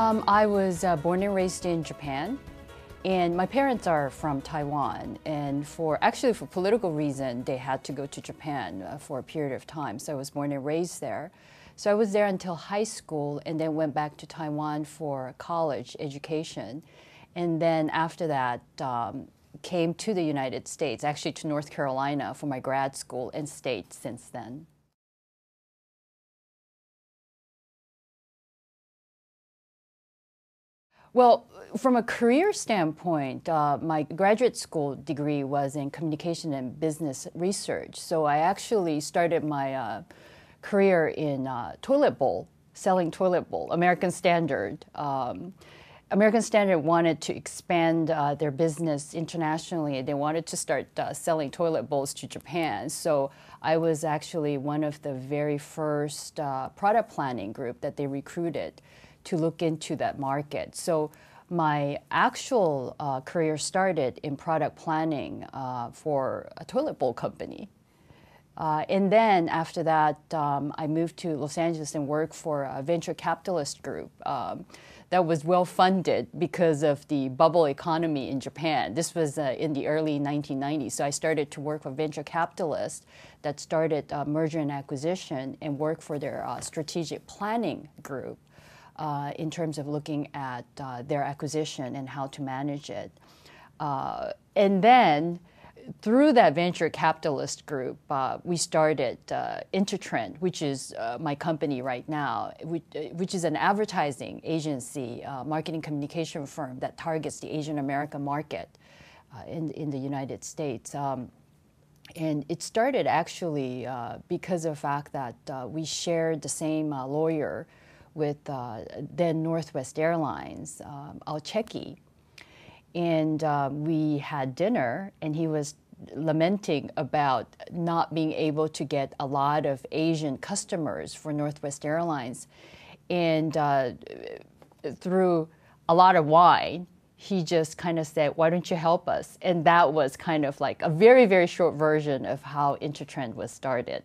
I was born and raised in Japan, and my parents are from Taiwan. And actually for political reason, they had to go to Japan for a period of time. So I was born and raised there. So I was there until high school, and then went back to Taiwan for college education. And then after that, came to the United States, actually to North Carolina for my grad school, and stayed since then. Well, from a career standpoint, my graduate school degree was in communication and business research. So I actually started my career in toilet bowl, selling toilet bowl, American Standard. American Standard wanted to expand their business internationally. They wanted to start selling toilet bowls to Japan. So I was actually one of the very first product planning group that they recruited to look into that market. So my actual career started in product planning for a toilet bowl company. And then after that, I moved to Los Angeles and worked for a venture capitalist group that was well funded because of the bubble economy in Japan. This was in the early 1990s. So I started to work for venture capitalists that started merger and acquisition and worked for their strategic planning group. In terms of looking at their acquisition and how to manage it. And then through that venture capitalist group, we started interTREND, which is my company right now, which is an advertising agency, marketing communication firm that targets the Asian American market in the United States. And it started actually because of the fact that we shared the same lawyer with then Northwest Airlines, Al Cheki. And we had dinner, and he was lamenting about not being able to get a lot of Asian customers for Northwest Airlines. And through a lot of wine, he just kind of said, "Why don't you help us?" And that was kind of like a very, very short version of how interTREND was started.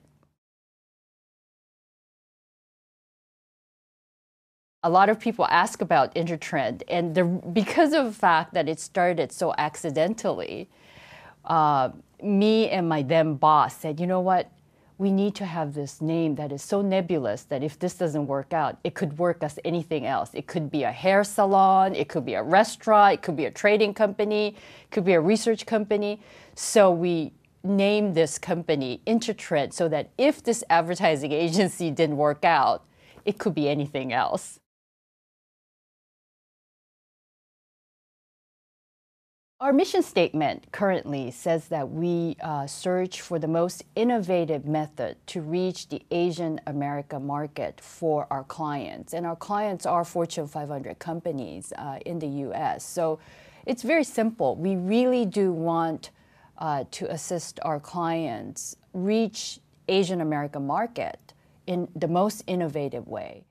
A lot of people ask about interTREND, and because of the fact that it started so accidentally, me and my then boss said, "You know what? We need to have this name that is so nebulous that if this doesn't work out, it could work as anything else. It could be a hair salon, it could be a restaurant, it could be a trading company, it could be a research company." So we named this company interTREND so that if this advertising agency didn't work out, it could be anything else. Our mission statement currently says that we search for the most innovative method to reach the Asian America market for our clients. And our clients are Fortune 500 companies in the US. So it's very simple. We really do want to assist our clients reach Asian America market in the most innovative way.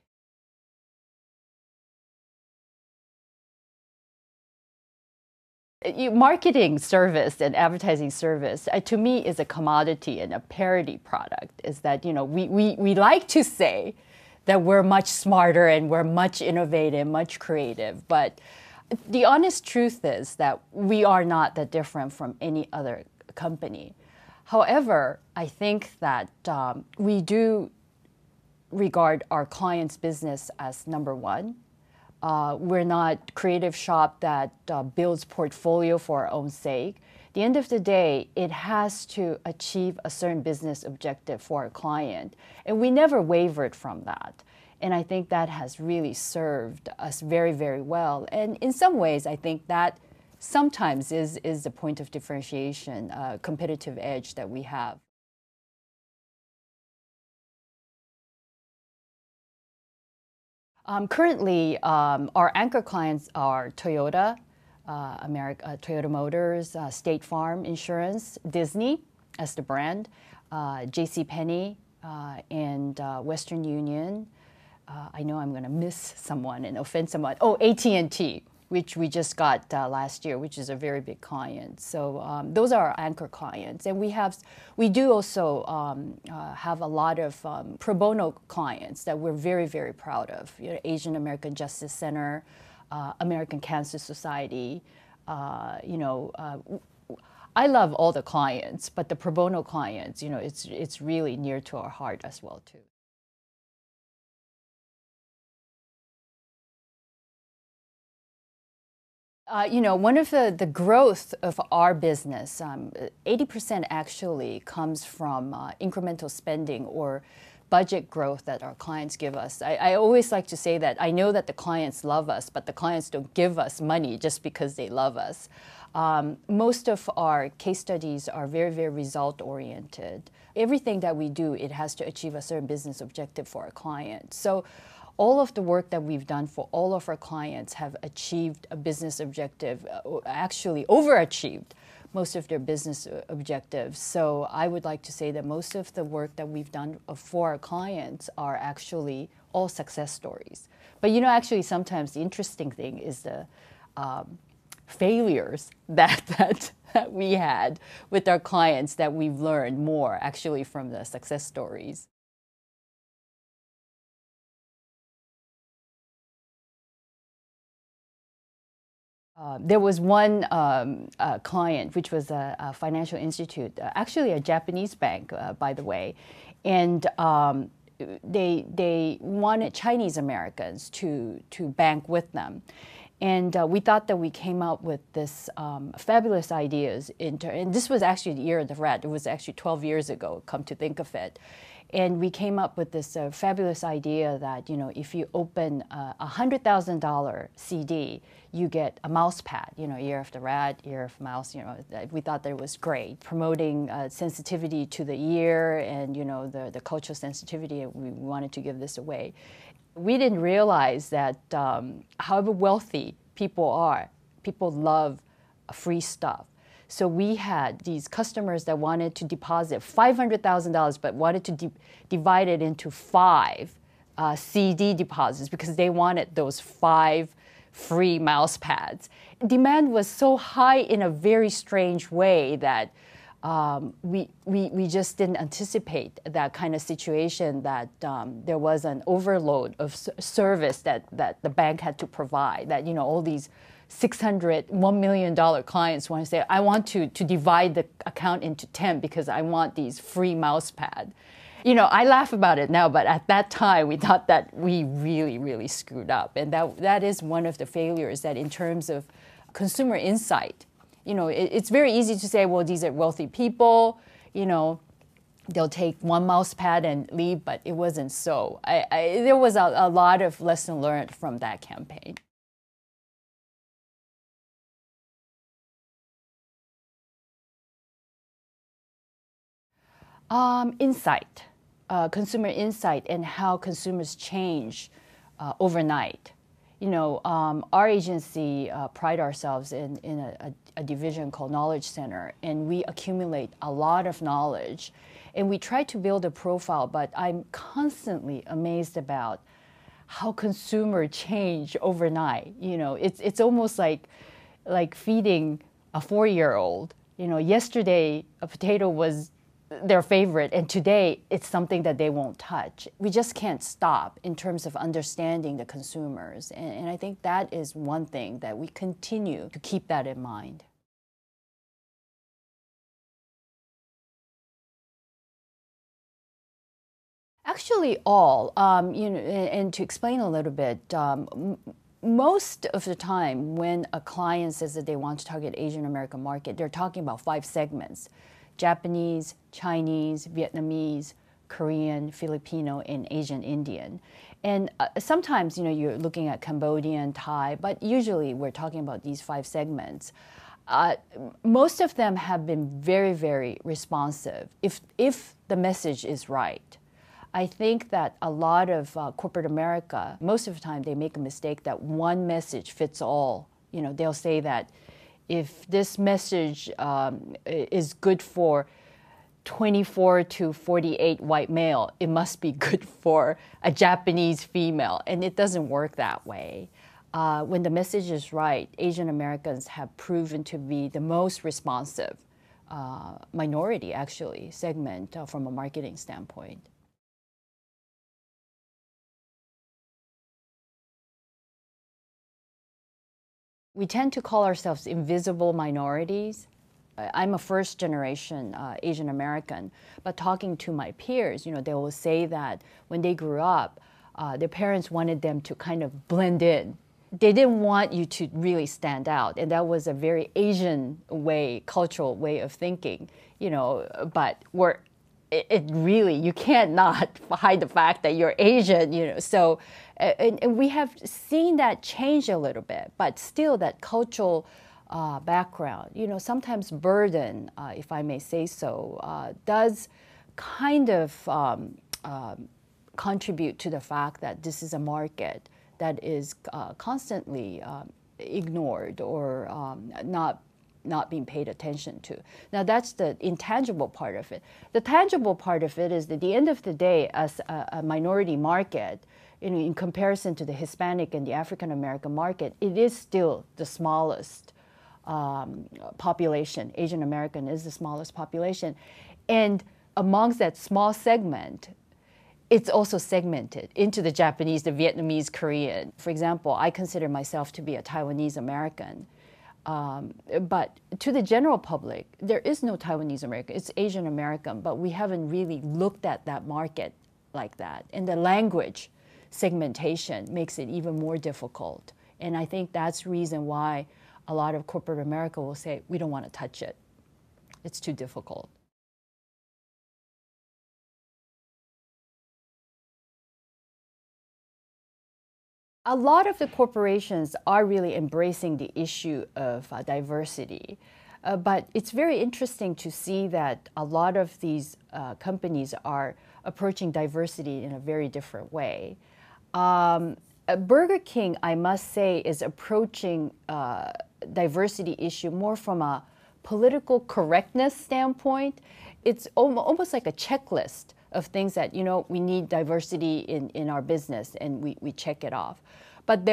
Marketing service and advertising service, to me, is a commodity and a parody product. Is that, we like to say that we're much smarter and we're much innovative, much creative, but the honest truth is that we are not that different from any other company. However, I think that we do regard our clients' business as number one. We're not creative shop that builds portfolio for our own sake. At the end of the day, it has to achieve a certain business objective for our client. And we never wavered from that. And I think that has really served us very, very well. And in some ways, I think that sometimes is the point of differentiation, competitive edge that we have. Currently, our anchor clients are Toyota, Toyota Motors, State Farm Insurance, Disney as the brand, JCPenney, and Western Union. I know I'm going to miss someone and offend someone. Oh, AT&T. which we just got last year, which is a very big client. So those are our anchor clients. And we do also have a lot of pro bono clients that we're very, very proud of. You know, Asian American Justice Center, American Cancer Society. I love all the clients, but the pro bono clients, it's really near to our heart as well, too. One of the growth of our business, 80% actually comes from incremental spending or budget growth that our clients give us. I always like to say that I know that the clients love us, but the clients don't give us money just because they love us. Most of our case studies are very, very result-oriented. Everything that we do, it has to achieve a certain business objective for our client. So all of the work that we've done for all of our clients have achieved a business objective, actually overachieved most of their business objectives. So I would like to say that most of the work that we've done for our clients are actually all success stories. But actually sometimes the interesting thing is the failures that we had with our clients that we've learned more actually from the success stories. There was one client, which was a financial institute, actually a Japanese bank, by the way, and they wanted Chinese Americans to bank with them. And we thought that we came up with this fabulous ideas. And this was actually the year of the rat. It was actually 12 years ago, come to think of it. And we came up with this fabulous idea that, if you open a $100,000 CD, you get a mouse pad, year of the rat, year of mouse, we thought that it was great. Promoting sensitivity to the ear and, the cultural sensitivity, we wanted to give this away. We didn't realize that however wealthy people are, people love free stuff. So we had these customers that wanted to deposit $500,000, but wanted to divide it into 5 CD deposits because they wanted those 5 free mouse pads. Demand was so high in a very strange way that we just didn't anticipate that kind of situation, that there was an overload of service that the bank had to provide, that all these $1 million clients want to say, I want to divide the account into 10 because I want these free mouse pad. I laugh about it now, but at that time we thought that we really, really screwed up. And that is one of the failures, that in terms of consumer insight, it's very easy to say, well, these are wealthy people, they'll take one mouse pad and leave, but it wasn't so. There was a lot of lesson learned from that campaign. Insight, consumer insight, and how consumers change overnight. Our agency pride ourselves in a division called Knowledge Center, and we accumulate a lot of knowledge, and we try to build a profile, but I'm constantly amazed about how consumers change overnight. It's almost like feeding a 4-year-old. Yesterday a potato was their favorite, and today it's something that they won't touch. We just can't stop in terms of understanding the consumers, and I think that is one thing that we continue to keep that in mind. Actually, all, and to explain a little bit, most of the time when a client says that they want to target Asian American market, they're talking about 5 segments: Japanese, Chinese, Vietnamese, Korean, Filipino, and Asian Indian. And sometimes, you're looking at Cambodian, Thai, but usually we're talking about these 5 segments. Most of them have been very, very responsive if the message is right. I think that a lot of corporate America, most of the time they make a mistake that one message fits all. They'll say that if this message is good for 24 to 48 white male, it must be good for a Japanese female, and it doesn't work that way. when the message is right, Asian Americans have proven to be the most responsive minority, actually, segment from a marketing standpoint. We tend to call ourselves invisible minorities. I'm a first generation Asian American, but talking to my peers, they will say that when they grew up, their parents wanted them to kind of blend in. They didn't want you to really stand out, and that was a very Asian way, cultural way of thinking, but it really, you can't not hide the fact that you're Asian, so, and we have seen that change a little bit, but still that cultural background, sometimes burden, if I may say so, does kind of contribute to the fact that this is a market that is constantly ignored or not being paid attention to. Now that's the intangible part of it. The tangible part of it is that at the end of the day, as a minority market, in comparison to the Hispanic and the African American market, it is still the smallest population. Asian American is the smallest population. And amongst that small segment, it's also segmented into the Japanese, the Vietnamese, Korean. For example, I consider myself to be a Taiwanese American. But to the general public, there is no Taiwanese American. It's Asian American, but we haven't really looked at that market like that. And the language segmentation makes it even more difficult. And I think that's the reason why a lot of corporate America will say, we don't want to touch it. It's too difficult. A lot of the corporations are really embracing the issue of diversity, but it's very interesting to see that a lot of these companies are approaching diversity in a very different way. Burger King, I must say, is approaching diversity issue more from a political correctness standpoint. It's almost like a checklist of things that, we need diversity in our business, and we check it off. But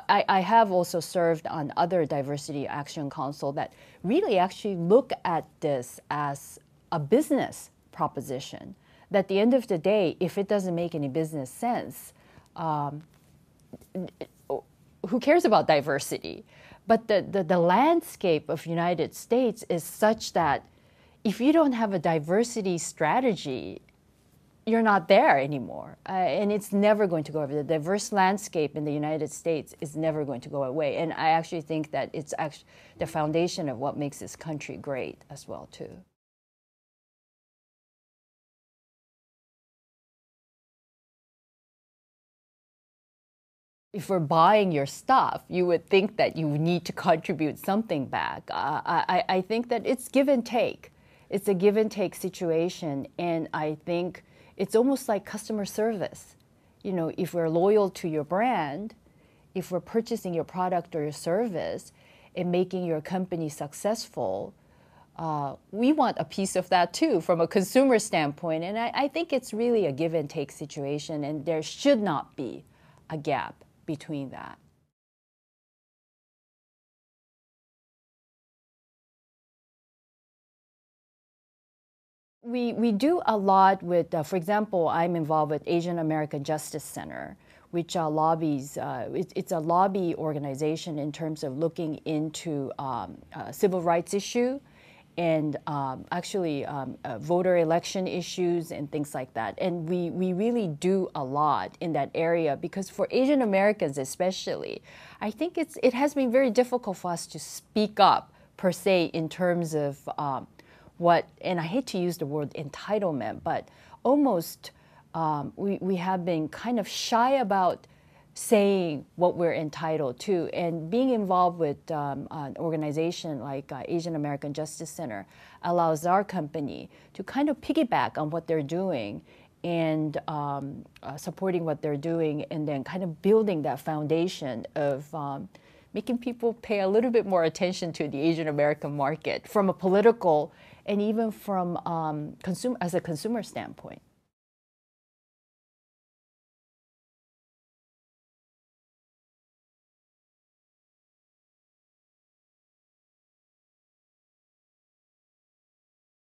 I have also served on other diversity action council that really actually look at this as a business proposition. That at the end of the day, if it doesn't make any business sense, who cares about diversity? But the landscape of United States is such that if you don't have a diversity strategy, you're not there anymore. And it's never going to go away. The diverse landscape in the United States is never going to go away. And I actually think that it's actually the foundation of what makes this country great as well, too. If we're buying your stuff, you would think that you need to contribute something back. I think that it's give and take. It's a give and take situation. And I think it's almost like customer service. If we're loyal to your brand, if we're purchasing your product or your service and making your company successful, we want a piece of that too from a consumer standpoint. And I think it's really a give and take situation, and there should not be a gap between that. We do a lot with, for example, I'm involved with Asian American Justice Center, which lobbies, it's a lobby organization in terms of looking into civil rights issue and actually voter election issues and things like that. And we really do a lot in that area because for Asian Americans especially, I think it has been very difficult for us to speak up per se in terms of and I hate to use the word entitlement, but almost we have been kind of shy about saying what we're entitled to. And being involved with an organization like Asian American Justice Center allows our company to kind of piggyback on what they're doing and supporting what they're doing, and then kind of building that foundation of making people pay a little bit more attention to the Asian American market from a political and even from as a consumer standpoint.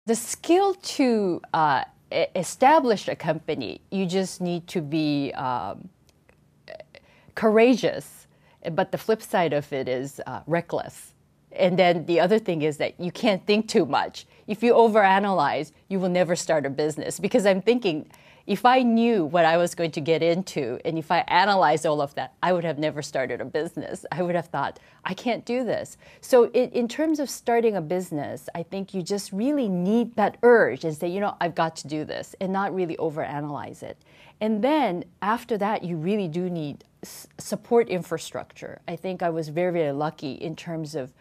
The skill to establish a company, you just need to be courageous, but the flip side of it is reckless. And then the other thing is that you can't think too much. If you overanalyze, you will never start a business. Because I'm thinking, if I knew what I was going to get into, and if I analyzed all of that, I would have never started a business. I would have thought, I can't do this. So in terms of starting a business, I think you just really need that urge and say, you know, I've got to do this, and not really overanalyze it. And then after that, you really do need support infrastructure. I think I was very, very lucky in terms of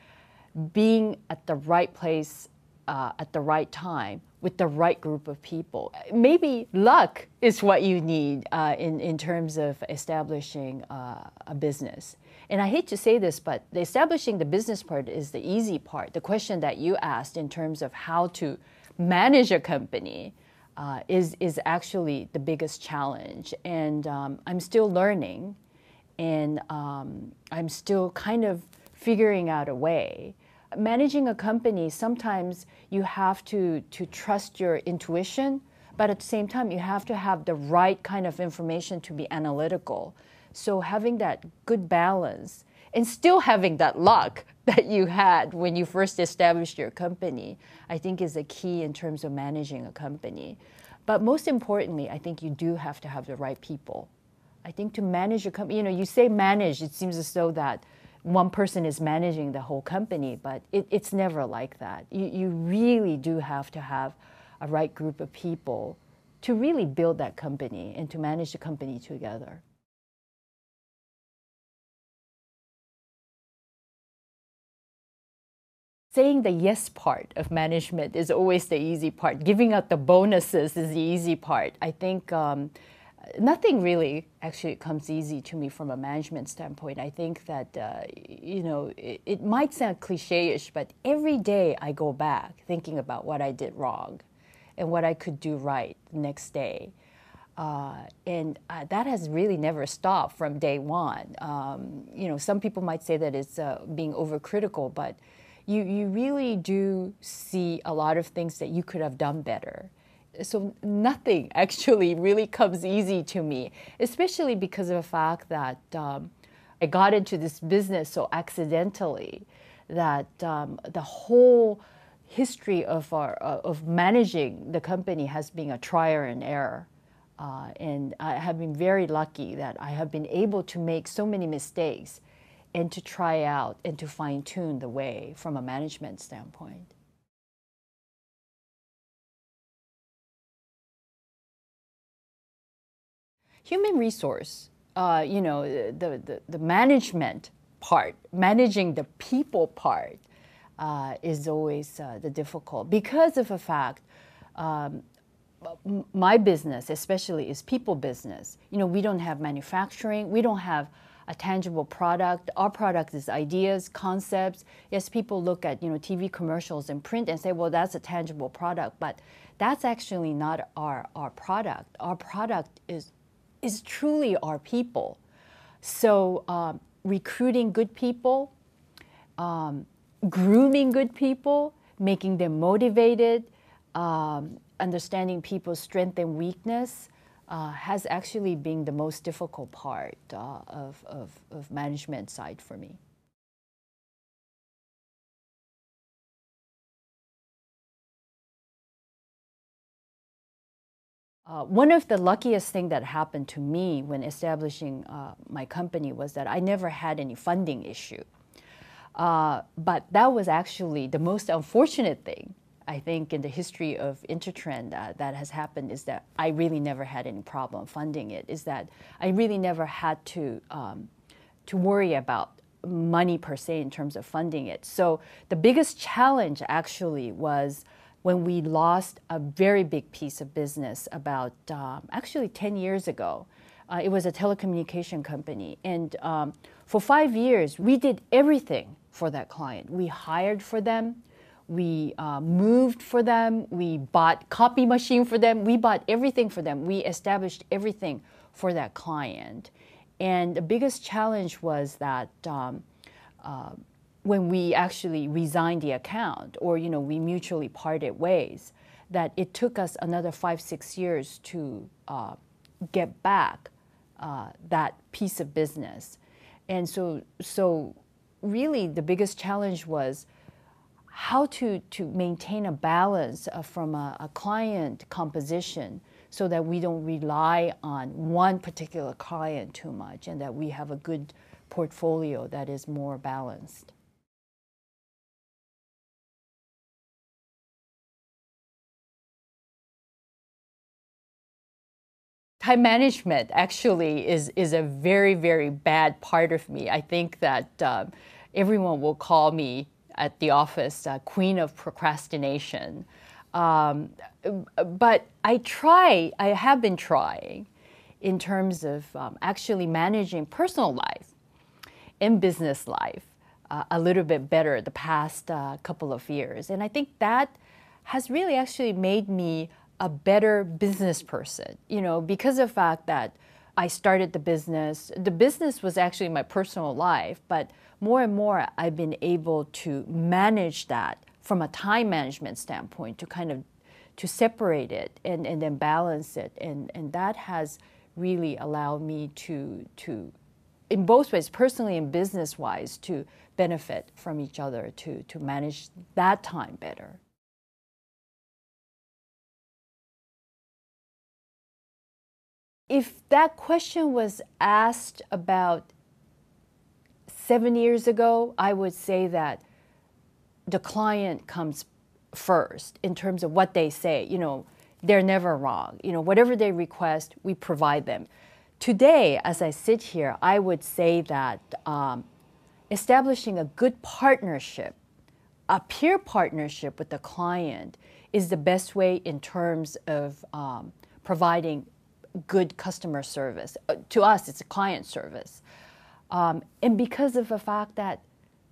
being at the right place at the right time with the right group of people. Maybe luck is what you need in terms of establishing a business. And I hate to say this, but establishing the business part is the easy part. The question that you asked in terms of how to manage a company is actually the biggest challenge. And I'm still learning, and I'm still kind of figuring out a way. Managing a company, sometimes you have to trust your intuition, but at the same time, you have to have the right kind of information to be analytical. So having that good balance and still having that luck that you had when you first established your company, I think is a key in terms of managing a company. But most importantly, I think you do have to have the right people. I think to manage a company, you know, you say manage, it seems as though that one person is managing the whole company, but it's never like that. You really do have to have a right group of people to really build that company and to manage the company together. Saying the yes part of management is always the easy part. Giving out the bonuses is the easy part. I think nothing really actually comes easy to me from a management standpoint. I think that, you know, it might sound cliche-ish, but every day I go back thinking about what I did wrong and what I could do right the next day. And that has really never stopped from day one. You know, some people might say that it's being overcritical, but you really do see a lot of things that you could have done better. So nothing actually really comes easy to me, especially because of the fact that I got into this business so accidentally that the whole history of managing the company has been a trial and error. And I have been very lucky that I have been able to make so many mistakes and to try out and to fine-tune the way from a management standpoint. Human resource, you know, the management part, managing the people part is always the difficult because of the fact my business especially is people business. You know, we don't have manufacturing, we don't have a tangible product. Our product is ideas, concepts. Yes, people look at, you know, TV commercials and print and say, well, that's a tangible product, but that's actually not our product. Our product is truly our people. So recruiting good people, grooming good people, making them motivated, understanding people's strength and weakness has actually been the most difficult part of management side for me. One of the luckiest things that happened to me when establishing my company was that I never had any funding issue. But that was actually the most unfortunate thing, I think, in the history of interTREND that has happened, is that I really never had any problem funding it, is that I really never had to worry about money per se in terms of funding it. So the biggest challenge actually was when we lost a very big piece of business about actually 10 years ago. It was a telecommunication company. And for 5 years, we did everything for that client. We hired for them. We moved for them. We bought copy machine for them. We bought everything for them. We established everything for that client. And the biggest challenge was that when we actually resigned the account, or, you know, we mutually parted ways, that it took us another 5-6 years to get back that piece of business. And so really the biggest challenge was how to maintain a balance from a client composition so that we don't rely on one particular client too much and that we have a good portfolio that is more balanced. Time management actually is a very, very bad part of me. I think that everyone will call me at the office queen of procrastination. But I have been trying in terms of actually managing personal life and business life a little bit better the past couple of years. And I think that has really actually made me a better business person, because of the fact that I started the business. The business was actually my personal life, but more and more I've been able to manage that from a time management standpoint to separate it and then balance it. And that has really allowed me to, in both ways, personally and business-wise, to benefit from each other, to manage that time better. If that question was asked about 7 years ago, I would say that the client comes first in terms of what they say. They're never wrong. Whatever they request, we provide them. Today, as I sit here, I would say that establishing a good partnership, a peer partnership with the client, is the best way in terms of providing good customer service. To us, it's a client service. And because of the fact that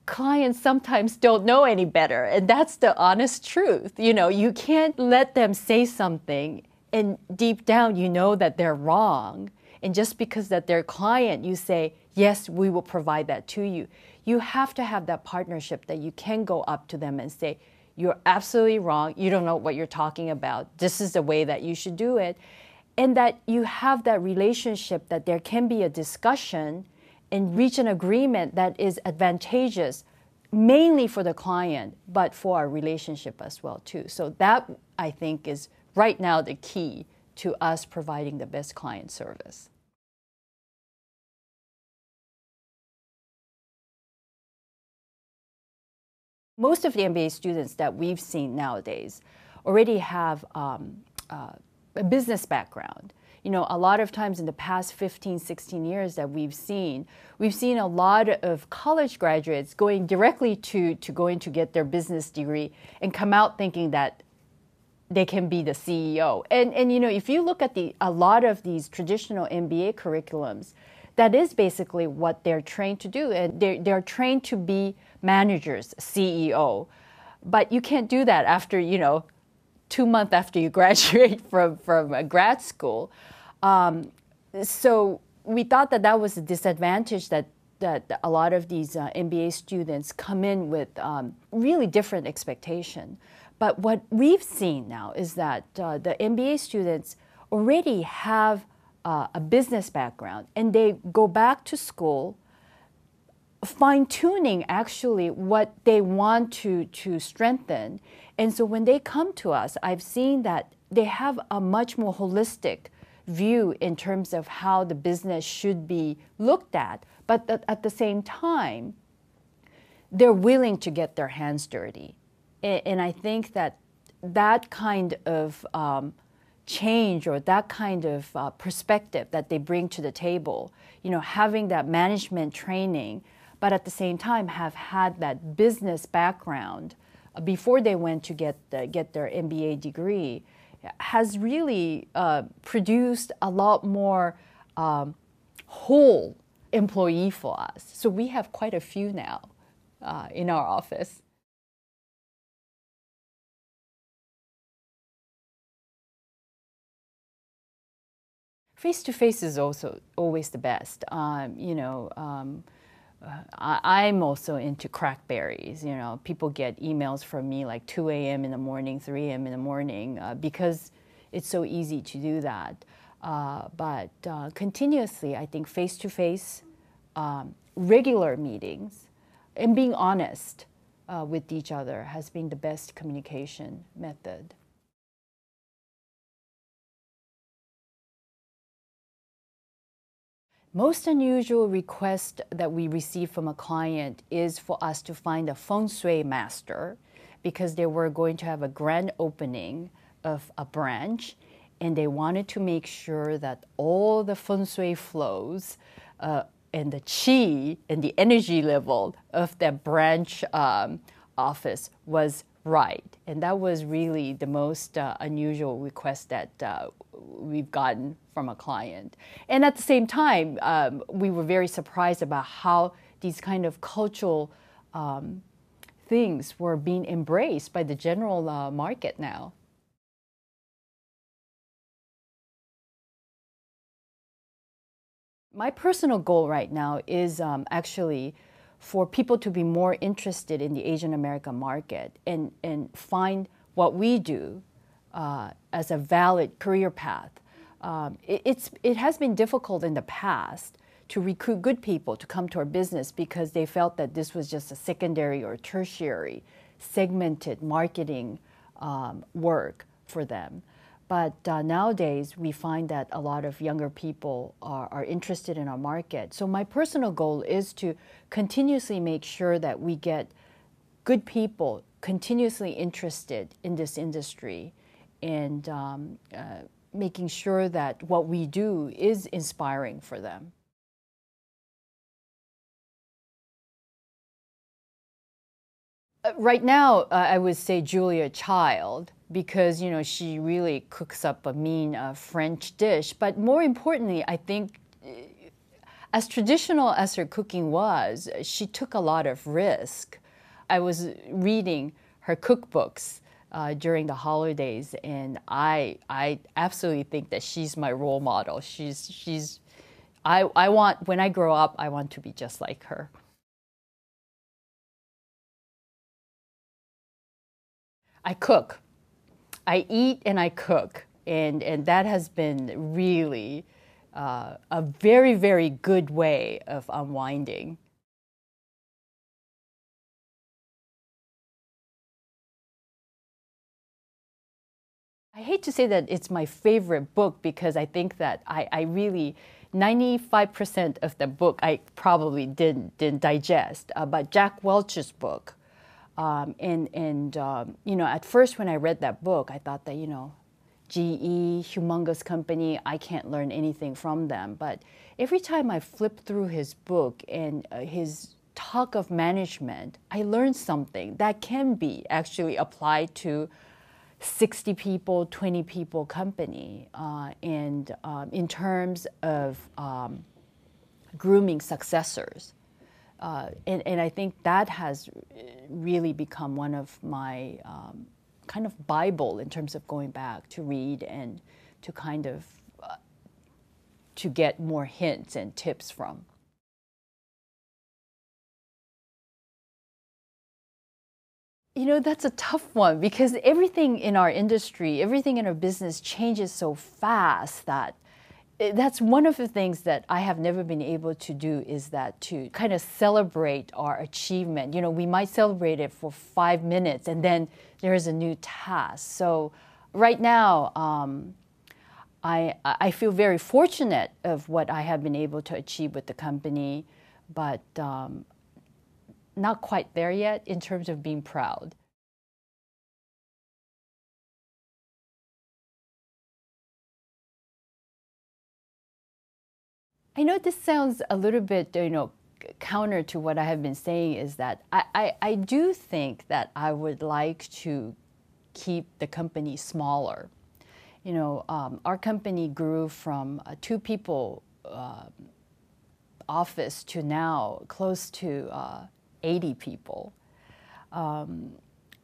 clients sometimes don't know any better, and that's the honest truth. You can't let them say something and deep down you know that they're wrong. And just because that they're client, you say, yes, we will provide that to you. You have to have that partnership that you can go up to them and say, you're absolutely wrong. You don't know what you're talking about. This is the way that you should do it. And that you have that relationship that there can be a discussion and reach an agreement that is advantageous, mainly for the client, but for our relationship as well, too. So that, I think, is right now the key to us providing the best client service. Most of the MBA students that we've seen nowadays already have a business background. A lot of times in the past 15, 16 years that we've seen a lot of college graduates going directly to get their business degree and come out thinking that they can be the CEO. And if you look at a lot of these traditional MBA curriculums, that is basically what they're trained to do. And they're trained to be managers, CEO. But you can't do that after, 2 months after you graduate from grad school. So we thought that was a disadvantage that a lot of these MBA students come in with really different expectation. But what we've seen now is that the MBA students already have a business background, and they go back to school fine-tuning actually what they want to strengthen. And so when they come to us, I've seen that they have a much more holistic view in terms of how the business should be looked at. But at the same time, they're willing to get their hands dirty. And I think that kind of change or that kind of perspective that they bring to the table, having that management training, but at the same time have had that business background before they went to get their MBA degree, has really produced a lot more whole employee for us. So we have quite a few now in our office. Face-to-face is also always the best. I'm also into crackberries. You know, people get emails from me like 2 a.m. in the morning, 3 a.m. in the morning, because it's so easy to do that. But continuously, I think face-to-face, regular meetings, and being honest with each other has been the best communication method. Most unusual request that we receive from a client is for us to find a feng shui master, because they were going to have a grand opening of a branch, and they wanted to make sure that all the feng shui flows and the qi and the energy level of that branch office was right. And that was really the most unusual request that we've gotten from a client. And at the same time, we were very surprised about how these kind of cultural things were being embraced by the general market now. My personal goal right now is actually for people to be more interested in the Asian American market and find what we do as a valid career path. It has been difficult in the past to recruit good people to come to our business because they felt that this was just a secondary or tertiary segmented marketing work for them. But nowadays, we find that a lot of younger people are interested in our market. So my personal goal is to continuously make sure that we get good people continuously interested in this industry, and making sure that what we do is inspiring for them. Right now, I would say Julia Child, because she really cooks up a mean French dish. But more importantly, I think, as traditional as her cooking was, she took a lot of risk. I was reading her cookbooks during the holidays, and I absolutely think that she's my role model. I want, when I grow up, I want to be just like her. I cook. I eat and I cook, and that has been really a very, very good way of unwinding. I hate to say that it's my favorite book, because I think that I really, 95% of the book I probably didn't digest, but Jack Welch's book. At first when I read that book, I thought that, GE, humongous company, I can't learn anything from them. But every time I flip through his book and his talk of management, I learned something that can be actually applied to 60 people, 20 people company, and in terms of grooming successors. And I think that has really become one of my kind of Bible in terms of going back to read and to kind of to get more hints and tips from. That's a tough one, because everything in our industry, everything in our business changes so fast that that's one of the things that I have never been able to do, is that to kind of celebrate our achievement. We might celebrate it for 5 minutes and then there is a new task. So right now, I feel very fortunate of what I have been able to achieve with the company, but not quite there yet in terms of being proud. I know this sounds a little bit, counter to what I have been saying, is that I do think that I would like to keep the company smaller. Our company grew from a 2-people office to now close to 80 people. And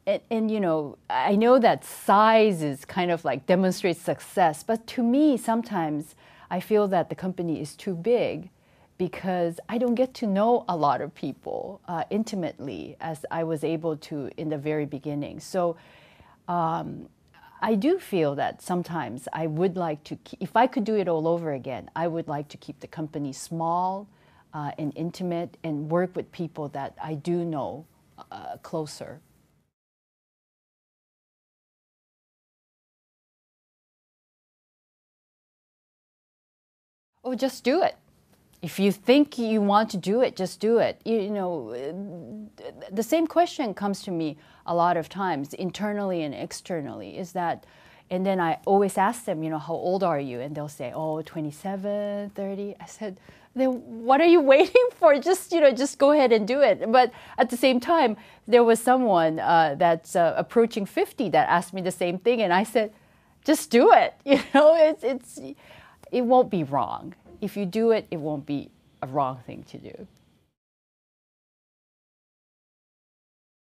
I know that size is kind of like demonstrates success, but to me, sometimes I feel that the company is too big because I don't get to know a lot of people intimately as I was able to in the very beginning. So I do feel that sometimes I would like to, if I could do it all over again, I would like to keep the company small and intimate and work with people that I do know closer. Oh, just do it. If you think you want to do it, just do it. You know, the same question comes to me a lot of times, internally and externally, is that, and then I always ask them, you know, how old are you? And they'll say, oh, 27, 30. I said, then what are you waiting for? Just, you know, just go ahead and do it. But at the same time, there was someone that's approaching 50 that asked me the same thing. And I said, just do it. You know, it won't be wrong. If you do it, it won't be a wrong thing to do.